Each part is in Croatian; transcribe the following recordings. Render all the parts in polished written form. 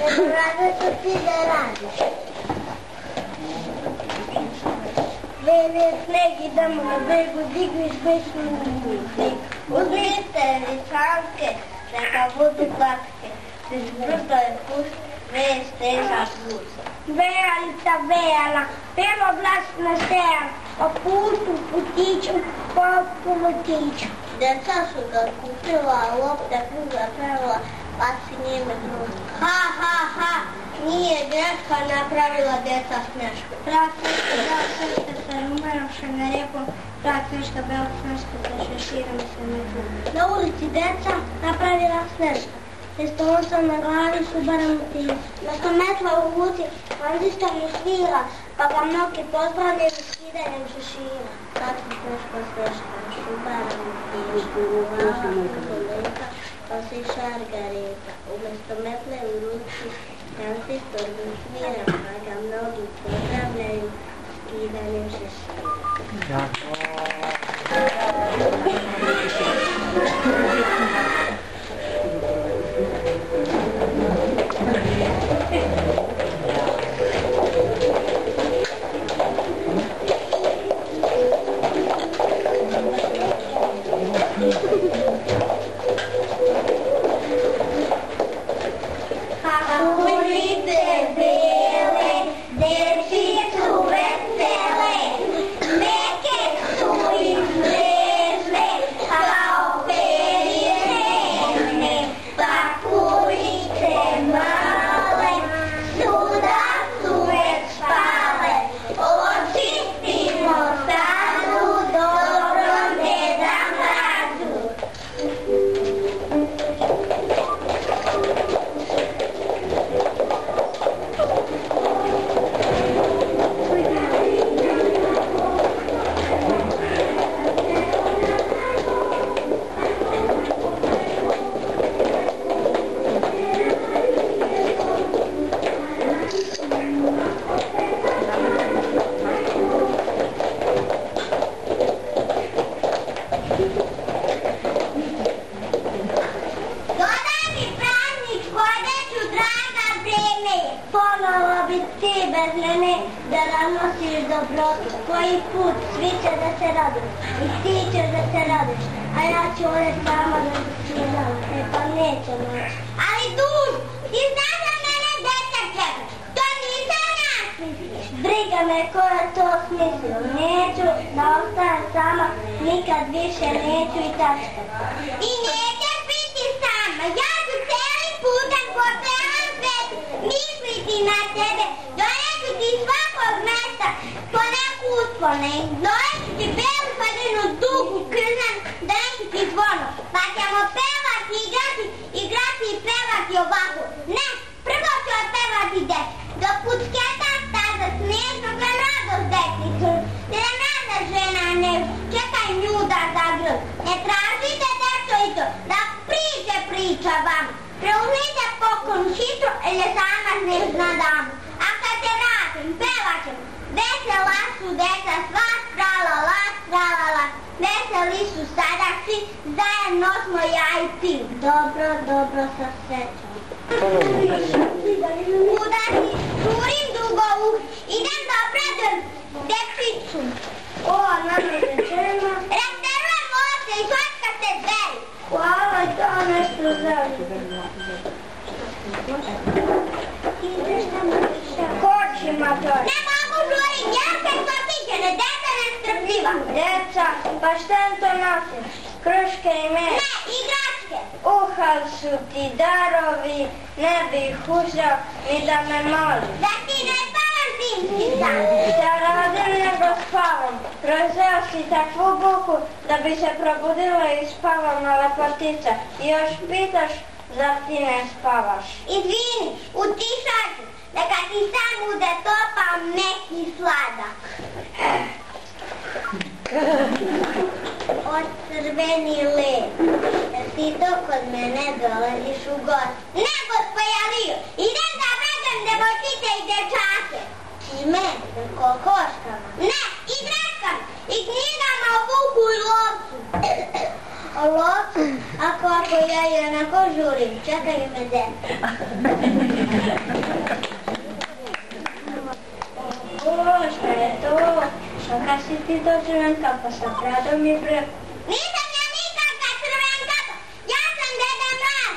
Nego rade što ti da radiš. Vene sneg, idemo na bregu, digviš bešu muziku. Uzmite ličanke, neka budu glatke. Se zbrdo je pust, veje steža put. Vejalica vejala, peva glasna sejala, po putu, putiću, po putiću. Deca su ga kupila, lopta kruga pravila, pa si njime druga. Ha, ha, ha, nije greška napravila deca smješka. Brat smješka, bela smješka, sa rumenovša na repom, brat smješka, bela smješka, sa šeširom se metlom. Na ulici deca napravila smješka. Testonca na glavi su barem motiv. Mesto metla u ruci, handišta mu svira, pa ga mnogi pozdravljaju skidanjem šešira. Sad su smješka smješka, su barem motiv. Glava u leta, pa se šargareta. Umesto metle u ruci, transistor mu svira, pa ga mnogi pozdravljaju skidanjem šešira. Koji put svi će da se raduš i ti ćeš da se raduš, a ja ću ovdje sama da se raduš, pa neće moći. Ali duž, ti znaš da mene deca čekaš, to nisam ja smisliš. Briga me ko je to smislio, neću da ostajem sama, nikad više neću i tačka. I nećeš biti sama, ja ću celim putem po celom svetu misliti na tebe, doneću ti svakog mesta, po neku uspone, doneću ti belu padinu, dugu, krzan, doneću ti zvono, pa ćemo pevati, igrati i pevati ovako. Ne, prvo ću otpevati deci, dok pucketa staza smiješno ga radost deci, da mlada žena ne čekaj nju da zagrl. Ne tražite deco i to, da priče priča vam, preuzmite poklon hitro, jer je sama snežna dama. A kad se vratim, pevat ćemo, vesela su deca sva, tralala, tralala, veseli su sada svi, zajedno smo ja i ti. Dobro, dobro se srećam. Kuda si, curim dugo idem da obradujem dečicu. O, nam je rečeno. Rasterujem ovdje i šočkate dveri. Hvala, to nešto završi. Ideš tamo više. Hoći, mator. Ne mogu žurim, jelke što piđene, deca nestrpljiva. Deca, pa šta to nosiš? Kruške i med? Ne, igračke. Uhal su ti darovi, ne bih uzeo ni da me moli. Da ti ne spavam zimski san. Da radim nego spavam. Rozeo si takvu buku da bi se probudila i spavala lepotica. I još pitaš, zar ti ne spavaš? Izvini, utišaj se, neka ti san bude topao meki sladak. Od crveni led, jer ti to kod mene dolaziš u gost. Ne, gospojaliju, idem da vedem devojčice i dečake. Čime? Kokoškama? Ne, i dreskama, i knjigama o vuku i lovcu. O lovcu? Ako ja i onako žurim, čekaj me deca. Šta je to? Šaka si ti do Crvenkapa sa Bradom i Brkom? Nisam ja nikakva Crvenkapa, ja sam Deda Mraz.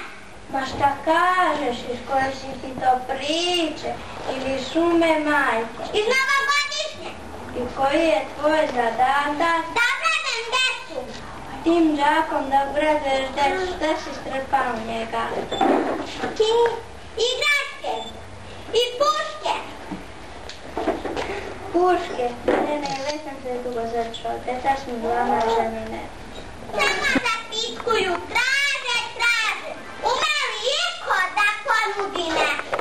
Ma šta kažeš, iz koje si ti to priče? Ili šume majke? Iz novogodišnje. I koji je tvoj zadatak? Da obradem decu. Tim džakom da obraduješ decu, šta si strpao u njega? Igračke i puške. Puške? Ne, već sam se dugo začuo, djeca smo dvama ženine. Samo da pitkuju, traže. Ume li iko da ponudi nešto?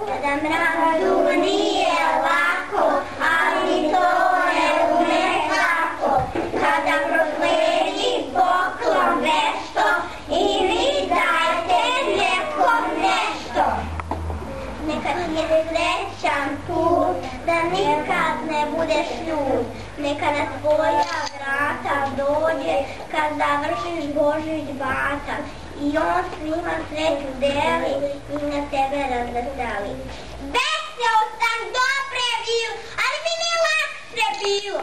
Deda Mrazu nije lako, ali to ne ume svako. Kada prosledi poklon nešto i vi dajte nekom nešto. Neka ti je srećan put, da nikad ne budeš ljud. Neka na tvoja vrata dođe kad završiš Božić batan. I on svima sreću deli i na tebe razveseli. Veseo sam dobre bilo, ali mi nije lakše bilo.